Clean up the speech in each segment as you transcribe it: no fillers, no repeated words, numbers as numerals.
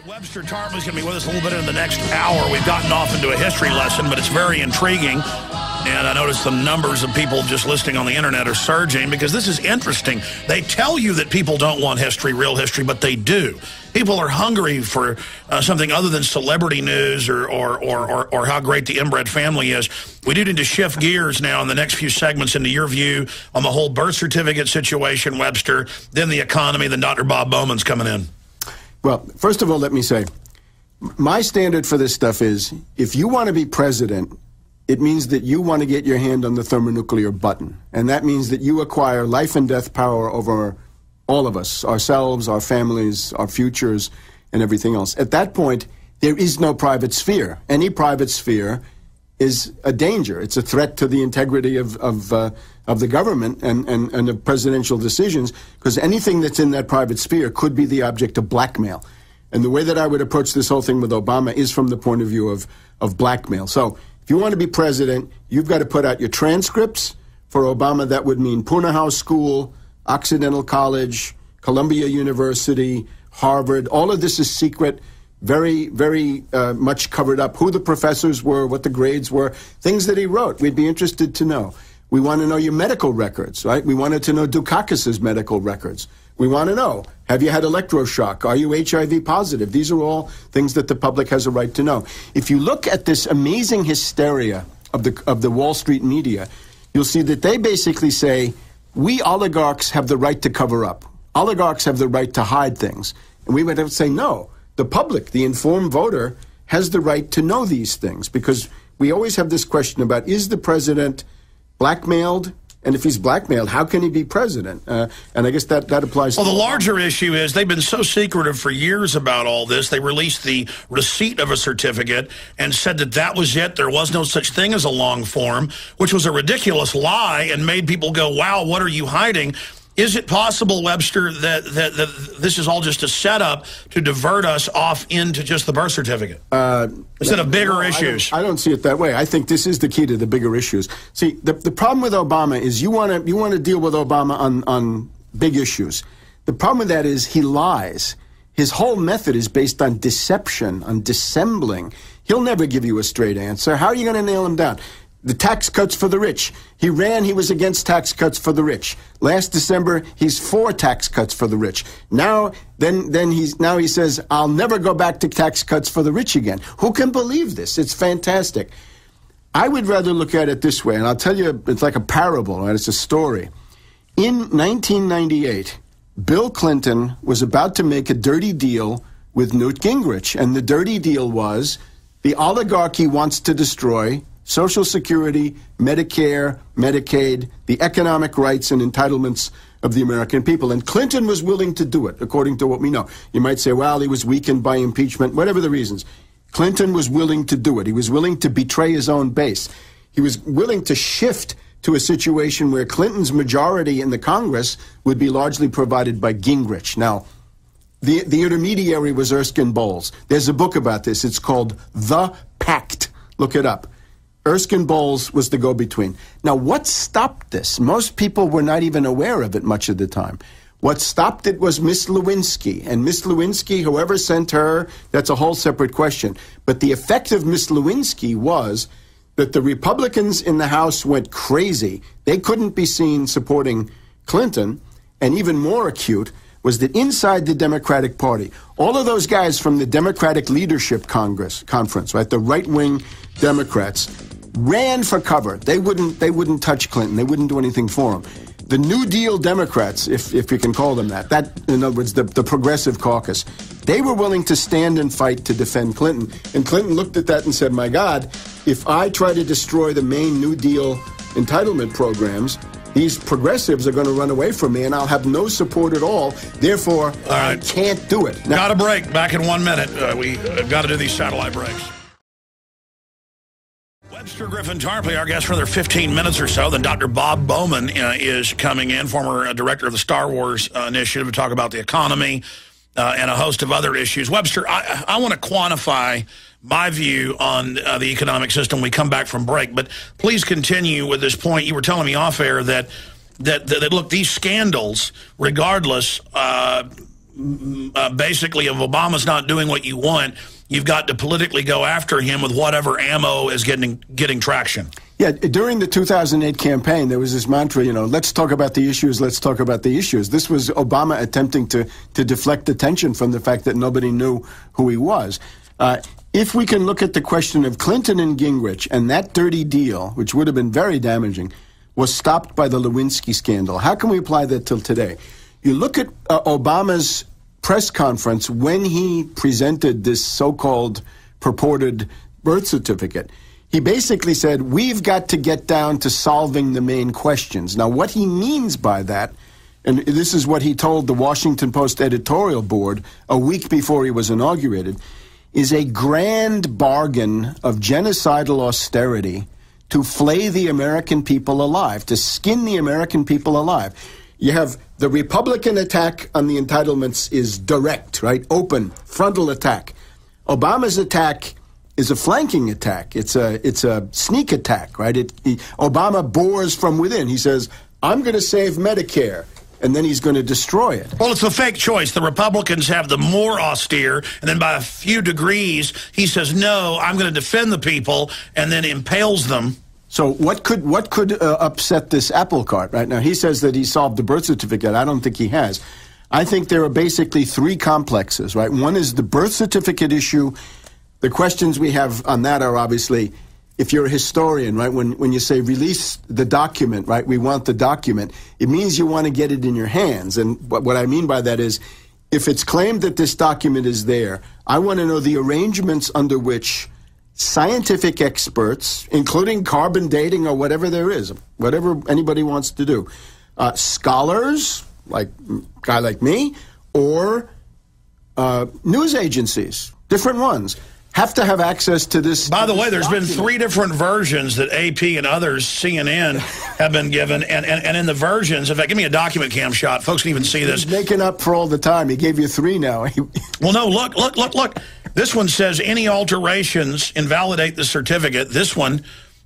Webster Tarpley is going to be with us a little bit in the next hour. We've gotten off into a history lesson, but it's very intriguing. And I noticed the numbers of people just listening on the internet are surging because this is interesting. They tell you that people don't want history, real history, but they do. People are hungry for something other than celebrity news or how great the inbred family is. We do need to shift gears now in the next few segments into your view on the whole birth certificate situation, Webster, then the economy, then Dr. Bob Bowman's coming in. Well, first of all, let me say, my standard for this stuff is, if you want to be president, it means that you want to get your hand on the thermonuclear button. And that means that you acquire life and death power over all of us, ourselves, our families, our futures, and everything else. At that point, there is no private sphere. Any private sphere is a danger. It's a threat to the integrity of the government and of presidential decisions, because anything that's in that private sphere could be the object of blackmail. And the way that I would approach this whole thing with Obama is from the point of view of blackmail. So if you want to be president, you've got to put out your transcripts. For Obama, that would mean Pune House School, Occidental College, Columbia University, Harvard. All of this is secret, very, very much covered up. Who the professors were, what the grades were, things that he wrote. We'd be interested to know. We want to know your medical records, right? We wanted to know Dukakis's medical records. We want to know, have you had electroshock? Are you HIV positive? These are all things that the public has a right to know. If you look at this amazing hysteria of the Wall Street media, you'll see that they basically say, we oligarchs have the right to cover up. Oligarchs have the right to hide things. And we would have to say, no, the public, the informed voter, has the right to know these things, because we always have this question about, is the president blackmailed? And if he's blackmailed, how can he be president? And I guess that applies. Well, the larger issue is they've been so secretive for years about all this. They released the receipt of a certificate and said that that was it. There was no such thing as a long form, which was a ridiculous lie and made people go, wow, what are you hiding? Is it possible, Webster, that this is all just a setup to divert us off into just the birth certificate instead of bigger issues? I don't see it that way. I think this is the key to the bigger issues. See, the problem with Obama is you want to deal with Obama on big issues. The problem with that is he lies. His whole method is based on deception, on dissembling. He'll never give you a straight answer. How are you going to nail him down? The tax cuts for the rich. He was against tax cuts for the rich. Last December, he's for tax cuts for the rich. Now he says, I'll never go back to tax cuts for the rich again. Who can believe this? It's fantastic. I would rather look at it this way, and I'll tell you, it's like a parable, right? It's a story. In 1998, Bill Clinton was about to make a dirty deal with Newt Gingrich, and the dirty deal was the oligarchy wants to destroy Social Security, Medicare, Medicaid, the economic rights and entitlements of the American people. And Clinton was willing to do it, according to what we know. You might say, well, he was weakened by impeachment, whatever the reasons. Clinton was willing to do it. He was willing to betray his own base. He was willing to shift to a situation where Clinton's majority in the Congress would be largely provided by Gingrich. Now, the intermediary was Erskine Bowles. There's a book about this. It's called The Pact. Look it up. Erskine Bowles was the go-between. Now, what stopped this? Most people were not even aware of it much of the time. What stopped it was Miss Lewinsky. And Miss Lewinsky, whoever sent her, that's a whole separate question. But the effect of Miss Lewinsky was that the Republicans in the House went crazy. They couldn't be seen supporting Clinton. And even more acute was that inside the Democratic Party, all of those guys from the Democratic Leadership Conference, right, the right-wing Democrats, ran for cover. They wouldn't touch Clinton. They wouldn't do anything for him. The New Deal Democrats, if you can call them that, in other words, the Progressive Caucus, they were willing to stand and fight to defend Clinton. And Clinton looked at that and said, my God, if I try to destroy the main New Deal entitlement programs, these progressives are going to run away from me, and I'll have no support at all. Therefore, I can't do it. Got a break. Back in 1 minute. We got to do these satellite breaks. Webster Griffin Tarpley, our guest for another 15 minutes or so. Then Dr. Bob Bowman is coming in, former director of the Star Wars Initiative, to talk about the economy and a host of other issues. Webster, I want to quantify my view on the economic system when we come back from break, but please continue with this point. You were telling me off air that look, these scandals, regardless, basically, if Obama's not doing what you want, you've got to politically go after him with whatever ammo is getting traction. Yeah, during the 2008 campaign, there was this mantra, let's talk about the issues, let's talk about the issues. This was Obama attempting to deflect attention from the fact that nobody knew who he was. If we can look at the question of Clinton and Gingrich and that dirty deal, which would have been very damaging, was stopped by the Lewinsky scandal. How can we apply that till today? You look at Obama's press conference when he presented this so-called purported birth certificate. He basically said, we've got to get down to solving the main questions. Now, what he means by that, and this is what he told the Washington Post editorial board a week before he was inaugurated, is a grand bargain of genocidal austerity to flay the American people alive, to skin the American people alive. You have the Republican attack on the entitlements is direct, right? Open, frontal attack. Obama's attack is a flanking attack. It's a sneak attack, right? Obama bores from within. He says, I'm going to save Medicare, and then he's going to destroy it. Well, it's a fake choice. The Republicans have the more austere, and then by a few degrees, he says, no, I'm going to defend the people, and then impales them. So what could upset this apple cart right now? He says that he solved the birth certificate. I don't think he has. I think there are basically three complexes, right? One is the birth certificate issue. The questions we have on that are obviously, if you're a historian, right, when you say release the document, right, we want the document, it means you want to get it in your hands. And what I mean by that is, if it's claimed that this document is there, I want to know the arrangements under which scientific experts, including carbon dating or whatever there is, whatever anybody wants to do, scholars, like a guy like me, or news agencies, different ones, have to have access to this. By the way, there's document. been 3 different versions that AP and others, CNN, have been given. And in the versions, in fact, give me a document cam shot. Folks can even see this. He's making up for all the time. He gave you 3 now. Well, no, look. This one says any alterations invalidate the certificate. This one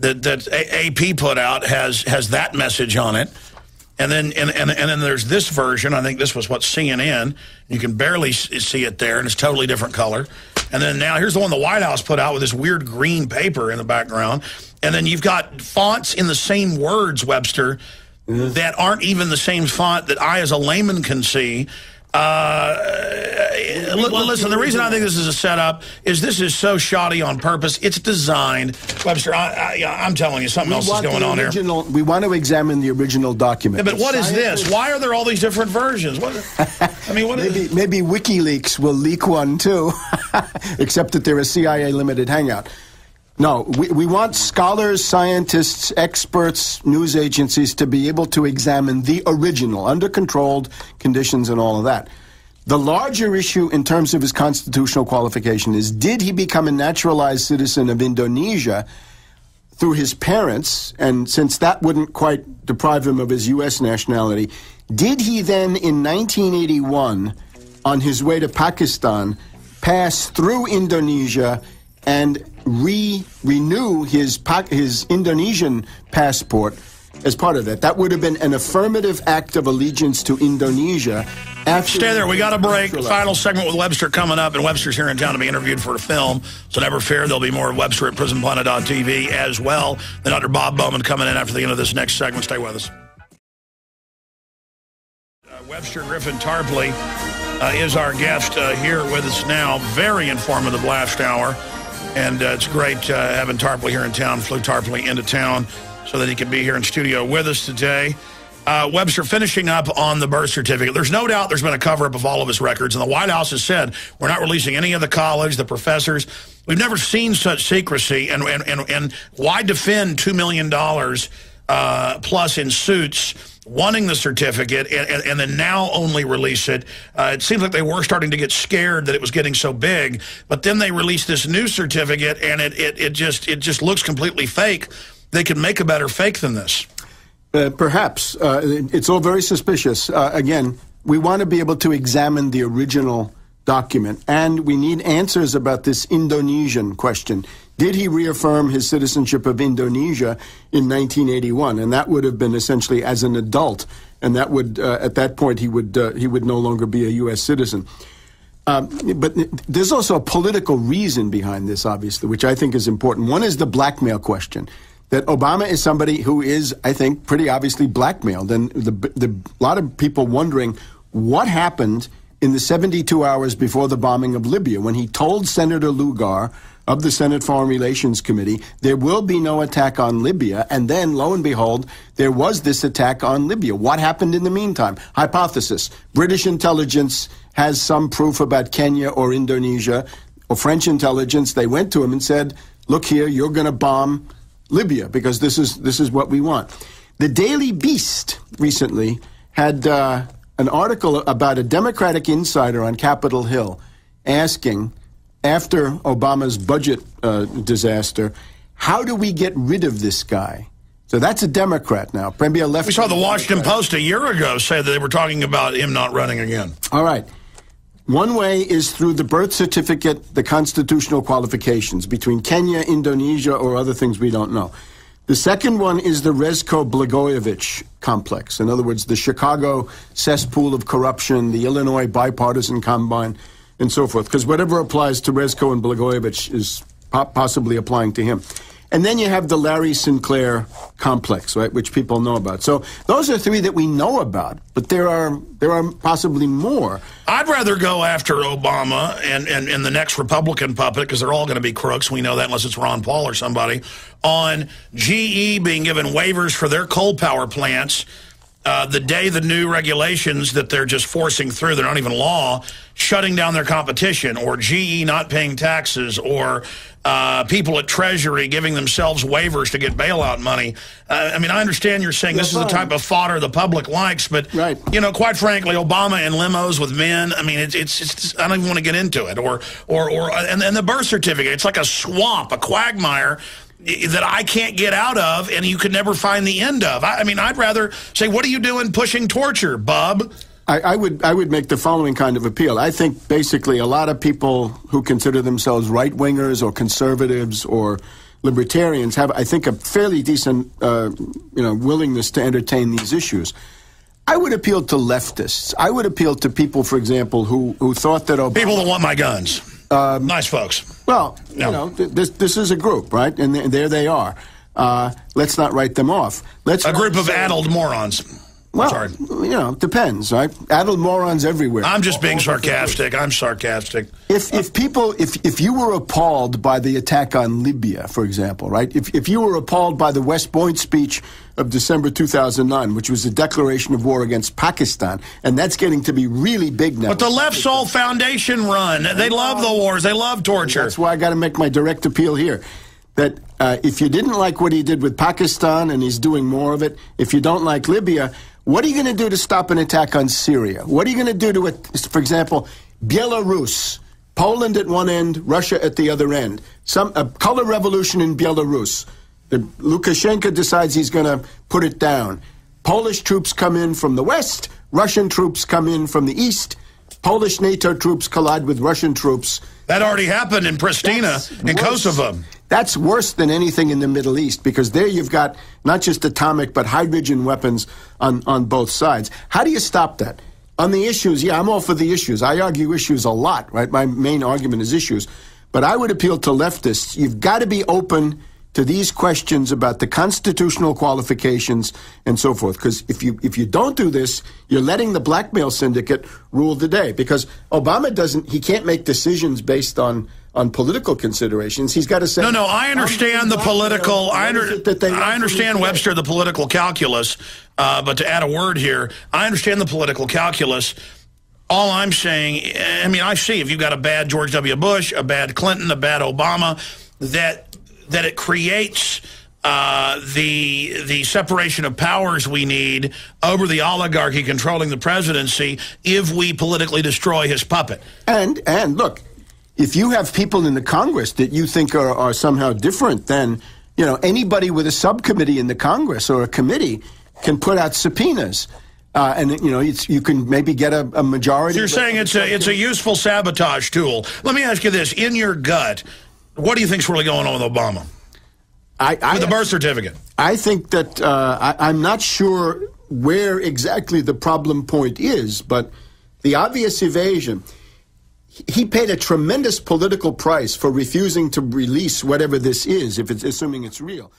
that AP put out has that message on it. And then there's this version. I think this was CNN. You can barely see it there, and it's totally different color. And then now here's the one the White House put out with this weird green paper in the background. And then you've got fonts in the same words, Webster, that aren't even the same font that I as a layman can see. Listen, the reason I think this is a setup is this is so shoddy on purpose. It's designed. Webster, I'm telling you, something else is going on here. We want to examine the original document. Yeah, but what is this? Why are there all these different versions? Maybe WikiLeaks will leak one, too, except that they're a CIA limited hangout. No, we want scholars, scientists, experts, news agencies to be able to examine the original under controlled conditions and all of that. The larger issue in terms of his constitutional qualification is, did he become a naturalized citizen of Indonesia through his parents? And since that wouldn't quite deprive him of his U.S. nationality, did he then in 1981, on his way to Pakistan, pass through Indonesia and renew his Indonesian passport as part of that? That would have been an affirmative act of allegiance to Indonesia. Stay there. We got a break. Final segment with Webster coming up, and Webster's here in town to be interviewed for a film. So never fear, there'll be more of Webster at PrisonPlanet.tv as well. Then Dr. Bob Bowman coming in after the end of this next segment. Stay with us. Webster Griffin Tarpley is our guest here with us now. Very informative last hour. And it's great having Tarpley here in town, flew Tarpley into town so that he could be here in studio with us today. Webster, finishing up on the birth certificate, there's no doubt there's been a cover-up of all of his records, and the White House has said we're not releasing any of the college, the professors. We've never seen such secrecy, and why defend $2 million plus in suits wanting the certificate and then now only release it? It seems like they were starting to get scared that it was getting so big, but then they released this new certificate, and it just looks completely fake. They could make a better fake than this. Perhaps. It's all very suspicious. Again, we want to be able to examine the original document, and we need answers about this Indonesian question. Did he reaffirm his citizenship of Indonesia in 1981? And that would have been essentially as an adult, and that would at that point he would no longer be a U.S. citizen. But there's also a political reason behind this, obviously, which I think is important. One is the blackmail question. That Obama is somebody who is, I think, pretty obviously blackmailed. And a lot of people wondering what happened in the 72 hours before the bombing of Libya when he told Senator Lugar of the Senate Foreign Relations Committee there will be no attack on Libya. And then, lo and behold, there was this attack on Libya. What happened in the meantime? Hypothesis. British intelligence has some proof about Kenya or Indonesia, or French intelligence. They went to him and said, look here, you're going to bomb Libya because this is what we want. The Daily Beast recently had an article about a Democratic insider on Capitol Hill asking, after Obama's budget disaster, how do we get rid of this guy? So that's a Democrat now, maybe a left. We saw the Washington Post a year ago say that they were talking about him not running again. All right. One way is through the birth certificate, the constitutional qualifications between Kenya, Indonesia, or other things we don't know. The second one is the Rezko-Blagojevich complex. In other words, the Chicago cesspool of corruption, the Illinois bipartisan combine, and so forth. Because whatever applies to Rezko and Blagojevich is possibly applying to him. And then you have the Larry Sinclair complex, right, which people know about. So those are three that we know about, but there are possibly more. I'd rather go after Obama and the next Republican puppet, because they're all going to be crooks. We know that unless it's Ron Paul or somebody, on GE being given waivers for their coal power plants the day the new regulations that they're just forcing through, they're not even law, shutting down their competition, or GE not paying taxes, or people at Treasury giving themselves waivers to get bailout money. I mean, I understand you're saying this is the type of fodder the public likes, but, you know, quite frankly, Obama and limos with men, I mean, it's I don't even want to get into it. And the birth certificate, it's like a swamp, a quagmire that I can't get out of, and you could never find the end of. I mean, I'd rather say, what are you doing pushing torture, bub? I would make the following kind of appeal. I think basically a lot of people who consider themselves right-wingers or conservatives or libertarians have, I think, a fairly decent willingness to entertain these issues. I would appeal to leftists. I would appeal to people, for example, who thought that Obama... People that want my guns. Nice folks. Well, no. You know, this is a group, right? And there they are. Let's not write them off. A group of addled morons. Well, you know, depends, right? Addled morons everywhere. I'm just being sarcastic. I'm sarcastic. If you were appalled by the attack on Libya, for example, right? If you were appalled by the West Point speech of December 2009, which was a declaration of war against Pakistan, and that's getting to be really big now. But the left's all foundation run. They love the wars. They love torture. That's why I got to make my direct appeal here. That if you didn't like what he did with Pakistan, and he's doing more of it, if you don't like Libya, what are you going to do to stop an attack on Syria? What are you going to do to it, for example, Belarus, Poland at one end, Russia at the other end, a color revolution in Belarus. Lukashenko decides he's going to put it down. Polish troops come in from the west, Russian troops come in from the east, Polish NATO troops collide with Russian troops. That already happened in Pristina, in Kosovo. That's worse than anything in the Middle East, because there you've got not just atomic but hydrogen weapons on both sides. How do you stop that? On the issues, yeah, I'm all for the issues. I argue issues a lot, right? My main argument is issues. But I would appeal to leftists. You've got to be open to these questions about the constitutional qualifications and so forth. Because if you don't do this, you're letting the blackmail syndicate rule the day. Because Obama he can't make decisions based on political considerations. He's got to say... No, I understand the political... I understand, Webster, the political calculus. But to add a word here, I understand the political calculus. All I'm saying, I mean, I see if you've got a bad George W. Bush, a bad Clinton, a bad Obama, that it creates the separation of powers we need over the oligarchy controlling the presidency if we politically destroy his puppet. And look, if you have people in the Congress that you think are somehow different, then, you know, anybody with a subcommittee in the Congress or a committee can put out subpoenas. And, you know, you can maybe get a majority. So you're saying it's a useful sabotage tool. Let me ask you this. In your gut, what do you think's really going on with Obama? With the birth certificate? I think that I'm not sure where exactly the problem point is, but the obvious evasion. He paid a tremendous political price for refusing to release whatever this is, if it's assuming it's real.